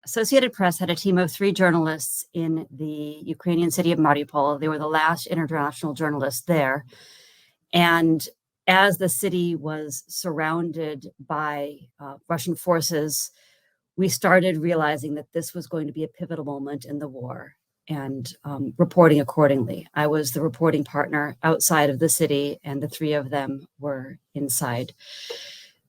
Associated Press had a team of 3 journalists in the Ukrainian city of Mariupol. They were the last international journalists there. And as the city was surrounded by Russian forces, we started realizing that this was going to be a pivotal moment in the war and reporting accordingly. I was the reporting partner outside of the city, and the 3 of them were inside.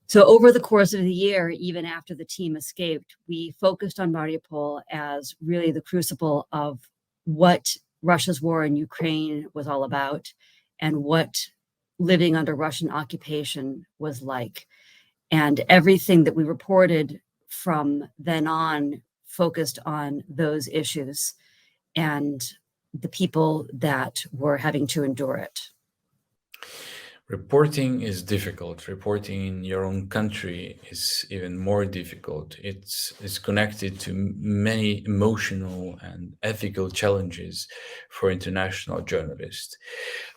So over the course of the year, even after the team escaped, we focused on Mariupol as really the crucible of what Russia's war in Ukraine was all about and what living under Russian occupation was like. And everything that we reported from then on focused on those issues and the people that were having to endure it. Reporting is difficult. Reporting in your own country is even more difficult. It's connected to many emotional and ethical challenges for international journalists.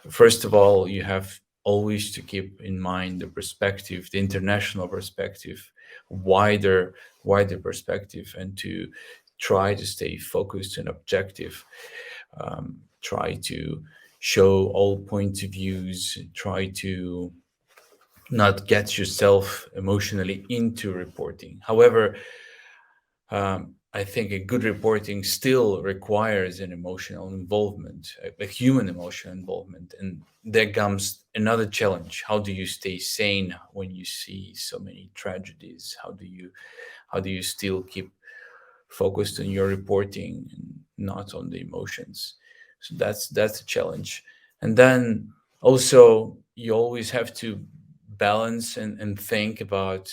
First of all, you have always to keep in mind the perspective, the international perspective, wider perspective, and to try to stay focused and objective. Try to show all points of views, try to not get yourself emotionally into reporting. However, I think a good reporting still requires an emotional involvement, a human emotional involvement. And there comes another challenge. How do you stay sane when you see so many tragedies? How do you still keep focused on your reporting and not on the emotions? So that's a challenge. And then also you always have to balance and think about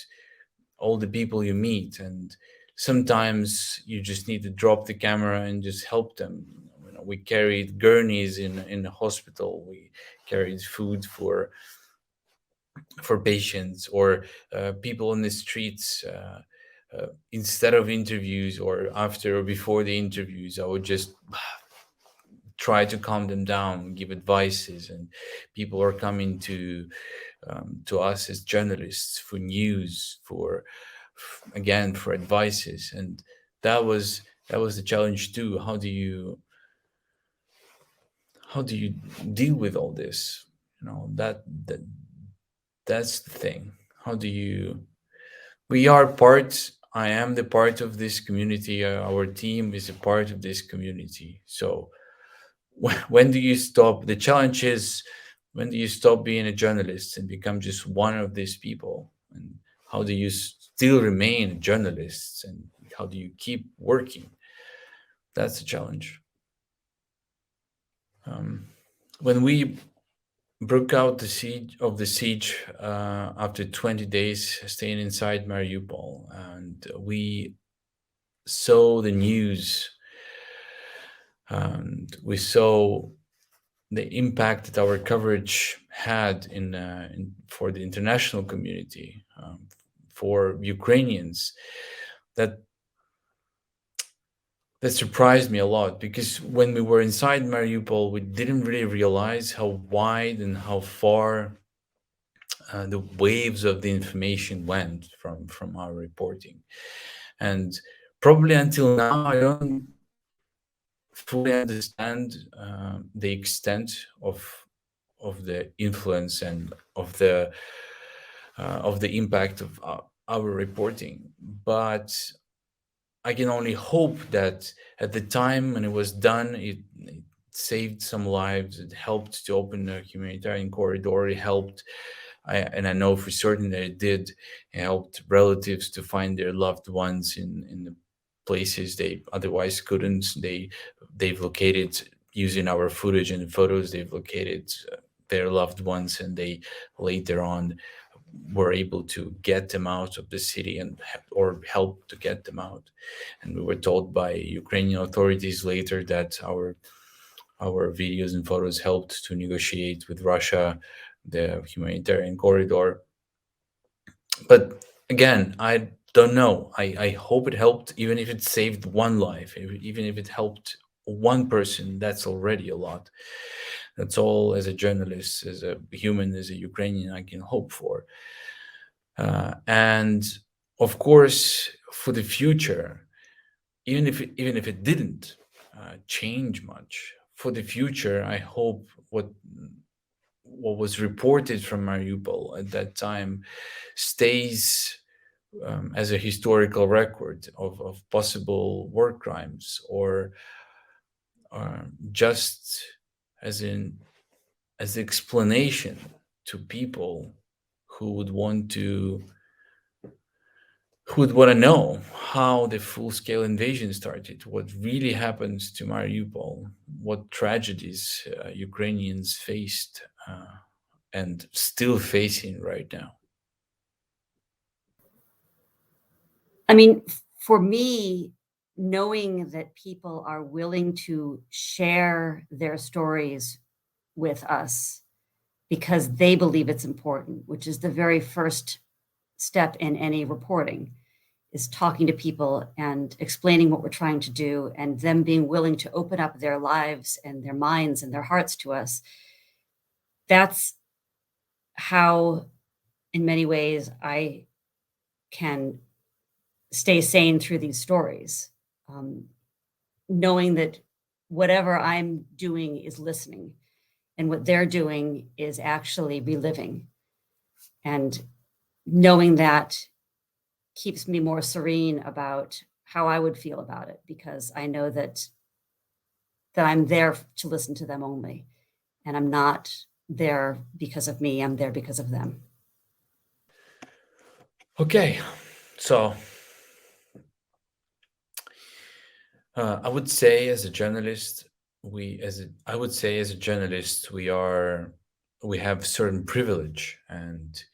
all the people you meet. And sometimes you just need to drop the camera and just help them. You know, we carried gurneys in the hospital. We carried food for patients or people on the streets. Instead of interviews or after or before the interviews, I would just try to calm them down, give advices, and people are coming to us as journalists for news, for advices, and that was the challenge too. How do you deal with all this? You know, that's the thing. How do you? We are part. I am the part of this community. Our team is a part of this community. So when do you stop? The challenge is, when do you stop being a journalist and become just one of these people? And how do you still remain journalists? And how do you keep working? That's a challenge. When we broke out the siege after 20 days staying inside Mariupol, and we saw the news, and we saw the impact that our coverage had for the international community, for Ukrainians, that surprised me a lot, because when we were inside Mariupol, we didn't really realize how wide and how far the waves of the information went from our reporting. And probably until now, I don't fully understand the extent of the influence and of the impact of our reporting. But I can only hope that at the time when it was done, it saved some lives. It helped to open a humanitarian corridor. It helped, and I know for certain that it did. It helped relatives to find their loved ones in the places they otherwise couldn't. They've located, using our footage and photos, they've located their loved ones, and they later on were able to get them out of the city or help to get them out. And we were told by Ukrainian authorities later that our videos and photos helped to negotiate with Russia the humanitarian corridor. But again, I don't know. I hope it helped, even if it saved one life, even if it helped one person. That's already a lot. That's all, as a journalist, as a human, as a Ukrainian, I can hope for. And of course, for the future, even if it didn't change much for the future, I hope what was reported from Mariupol at that time stays as a historical record of possible war crimes, or just as as explanation to people who would want to know how the full-scale invasion started, what really happens to Mariupol, what tragedies Ukrainians faced and still facing right now. I mean, for me, knowing that people are willing to share their stories with us because they believe it's important, which is the very first step in any reporting, is talking to people and explaining what we're trying to do, and them being willing to open up their lives and their minds and their hearts to us. That's how, in many ways, I can stay sane through these stories, knowing that whatever I'm doing is listening, and what they're doing is actually reliving. And knowing that keeps me more serene about how I would feel about it, because I know that I'm there to listen to them only, and I'm not there because of me. I'm there because of them. Okay, so I would say as a journalist, we have certain privilege. And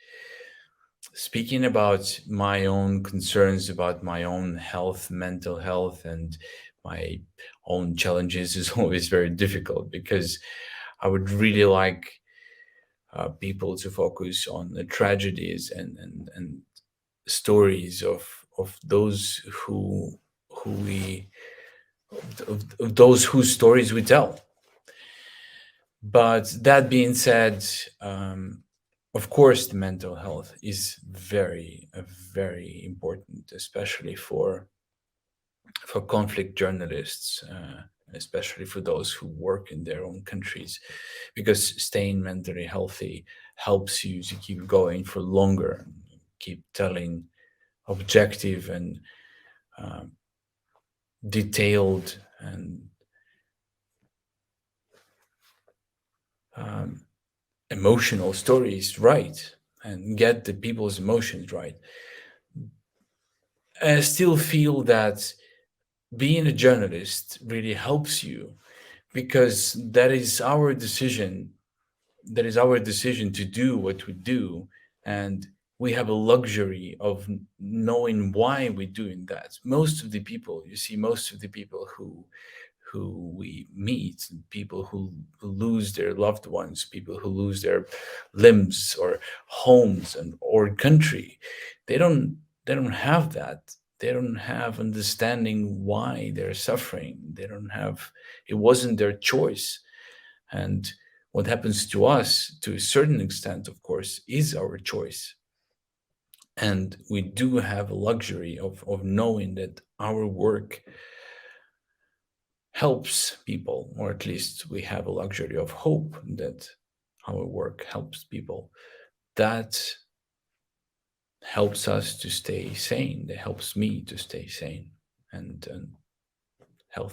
speaking about my own concerns about my own health, mental health, and my own challenges is always very difficult, because I would really like people to focus on the tragedies and stories of those of those whose stories we tell. But that being said, of course, the mental health is very, very important, especially for conflict journalists, especially for those who work in their own countries, because staying mentally healthy helps you to keep going for longer, keep telling objective and detailed and emotional stories right, and get the people's emotions right. I still feel that being a journalist really helps you, because that is our decision. That is our decision to do what we do, and we have a luxury of knowing why we're doing that. Most of the people who we meet, people who lose their loved ones, people who lose their limbs or homes and or country, they don't have that. They don't have understanding why they're suffering. They don't have, it wasn't their choice. And what happens to us, to a certain extent, of course, is our choice. And we do have a luxury of knowing that our work helps people, or at least we have a luxury of hope that our work helps people. That helps us to stay sane. That helps me to stay sane and healthy.